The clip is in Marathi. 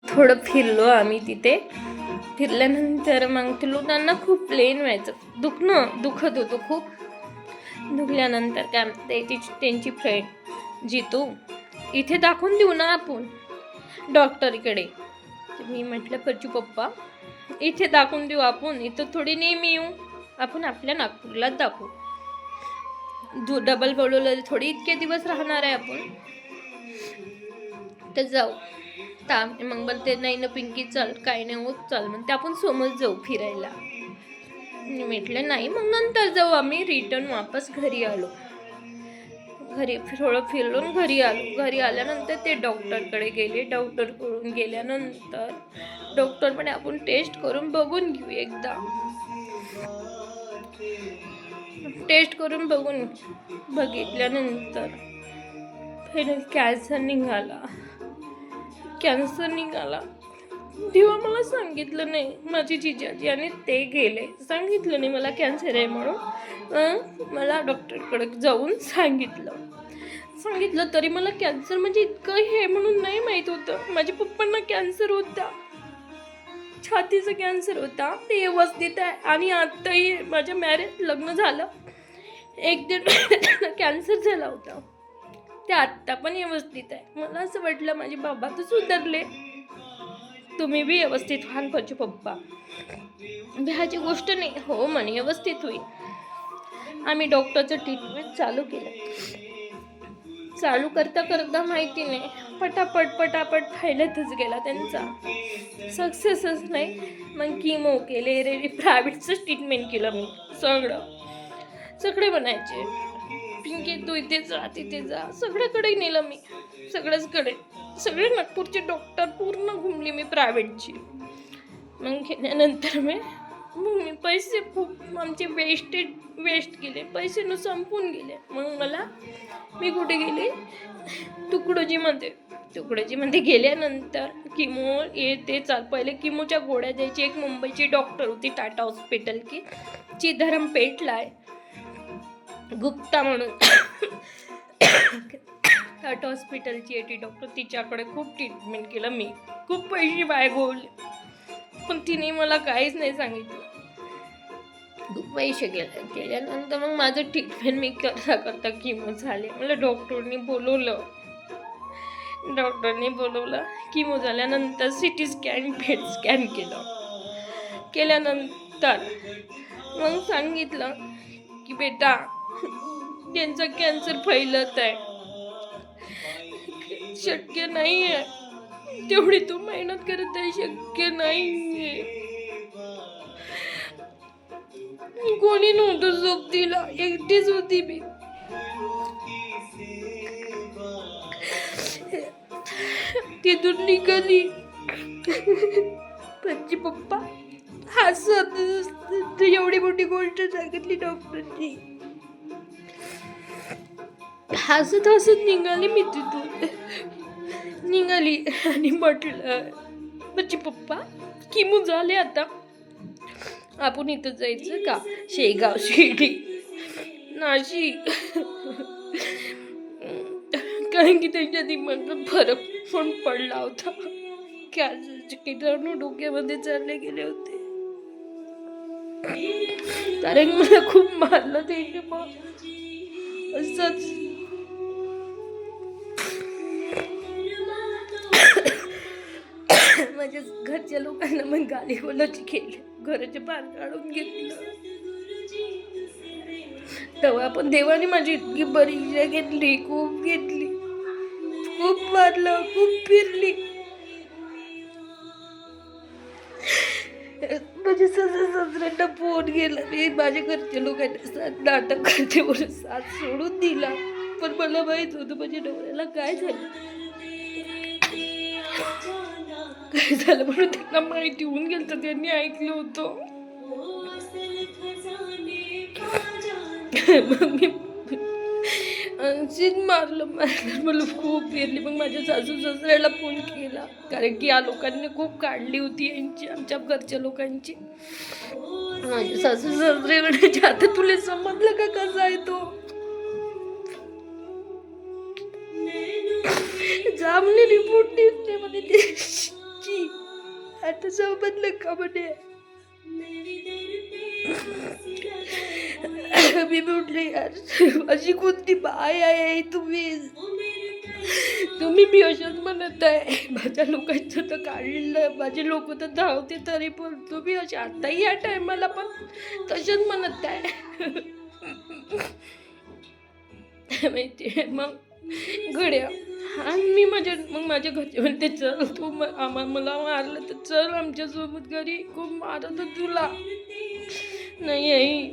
थोडं फिरलो आम्ही तिथे. फिरल्यानंतर मग त्यांना खूप प्लेन व्हायचं, दुखत होतं खूप. दुखल्यानंतर काय त्यांची फ्रेंड जितू, इथे दाखवून देऊ ना आपण डॉक्टरकडे. मी म्हटलं परचू पप्पा इथे दाखवून देऊ आपण, इथं थोडी नेहमी येऊ आपण, आपल्या नागपूरलाच दाखवू. डबल बोलवलं थोडी इतके दिवस राहणार आहे आपण, तर जाऊ. मग बोलते नाही ना पिंकी चल, काही नाही होत चल म्हणते, आपण समोर जाऊ फिरायला. मी म्हटलं नाही, मग नंतर जाऊ. आम्ही रिटर्न वापस घरी आलो. घरी थोडं फिरलो घरी आलो. घरी आल्यानंतर ते डॉक्टरकडे गेले. डॉक्टरकडून गेल्यानंतर डॉक्टर म्हणे आपण टेस्ट करून बघून घेऊ एकदा. टेस्ट करून बघितल्यानंतर कॅन्सर निघाला. तेव्हा मला सांगितलं नाही माझी जिजाजी, आणि ते गेले, सांगितलं नाही मला कॅन्सर आहे म्हणून. मला डॉक्टरकडे जाऊन सांगितलं तरी मला कॅन्सर म्हणजे इतकं हे म्हणून नाही माहीत होतं. माझ्या पप्पांना कॅन्सर होता, छातीचा कॅन्सर होता, ते व्यवस्थित आहे. आणि आत्ताही माझ्या मॅरेज लग्न झालं 1-1.5 कॅन्सर झाला होता, ते आत्ता पण व्यवस्थित आहे. मला असं वाटलं माझे बाबा तर सुधारले, तुम्ही बी व्यवस्थित व्हाल पच्चू पप्पा. भ्याची गोष्ट नाही, हो म्हणे व्यवस्थित होईल. आम्ही डॉक्टरचं ट्रीटमेंट चालू केलं. चालू करता माहिती नाही पटापट फायल्यातच गेला त्यांचा, सक्सेसच नाही. मग किमो केले, प्रायव्हेटचंच ट्रीटमेंट केलं मी. सगळे बनायचे, पिंकी तू इथे जा तिथे जा, सगळ्याकडे नेलं मी, सगळे नागपूरचे डॉक्टर पूर्ण घुमली मी प्रायव्हेटची. मग गेल्यानंतर मग मी पैसे खूप आमचे वेस्ट केले, पैसे न संपून गेले. मग मी कुठे गेले, तुकडोजीमध्ये गेल्यानंतर किमो ते पहिले किमोच्या गोळ्या द्यायची. एक मुंबईची डॉक्टर होती टाटा हॉस्पिटल की, ची धरमपेठला आहे, गुप्ता म्हणून टाटा हॉस्पिटलची आहे ती डॉक्टर. तिच्याकडे खूप ट्रीटमेंट केलं मी, खूप पैसे बाळगवले, पण तिने मला काहीच नाही सांगितलं. खूप पैसे केल्यानंतर मग माझं ट्रीटमेंट मी करता किमो झाले. मला डॉक्टरने बोलवलं. किमो झाल्यानंतर CT स्कॅन PET स्कॅन केल्यानंतर मग सांगितलं की बेटा त्यांचा कॅन्सर फैलत आहे, शक्य नाही आहे, तेवढी तू मेहनत करत आहे, शक्य नाही आहे. कोणी नव्हतं झोप दिला, एकटीच होती मी. तिथून निघाली, पच्ची पप्पा हसत, एवढी मोठी गोष्ट सांगितली डॉक्टरनी. हसत निघाली मी तिथून. आणि म्हटलं पच्ची पप्पा किमो झाले, आता आपण इथं जायचं का, शेगाव, शिर्डी, नाशिक. कारण की त्यांच्या दिमागात फरक पण पडला होता, कॅन्सरचे किटाणू डोक्यामध्ये चालले गेले होते. कारण मला खूप मारलं त्यांनी. असंच माझ्या घरच्या लोकांना मग गालीगोलाची केली, घराच्या बाहेर काढून घेतलं. तेव्हा पण देवाने माझी इतकी परीक्षा घेतली, खूप मारलं, खूप फिरली. माझ्या सासऱ्यांना फोन गेला, मी माझ्या घरच्या लोकांना नाटक करते म्हणून साथ सोडून दिला. पण मला माहित होतं माझ्या नवऱ्याला काय झालं म्हणून त्यांना माहिती होऊन गेलं, तर त्यांनी ऐकलं होतं. मग मी मारलं, मला खूप फिरली. मग माझ्या सासू सासऱ्याला फोन केला, कारण की या लोकांनी खूप काढली होती यांची, आमच्या घरच्या लोकांची. माझ्या सासू सासऱ्याकडे आता तुला समजलं का कसा आहे तो, जा म्हणे रिपोर्ट दिसते म्हणे त्याची. आता समजलं का म्हणे. मी म्हटले यार अशी कोणती बाय आहे तुम्ही मी अशाच म्हणत आहे. माझ्या लोकांचं तर काढलं, माझे लोक तर धावते तरी पण तुम्ही अशा आताही या टायमाला पण तशाच म्हणत आहे. माहिती मग घड्या आणि मी माझ्या घरचे म्हणते चल तू मला मारलं तर चल आमच्यासोबत घरी, खूप मारत तुला. नाही आई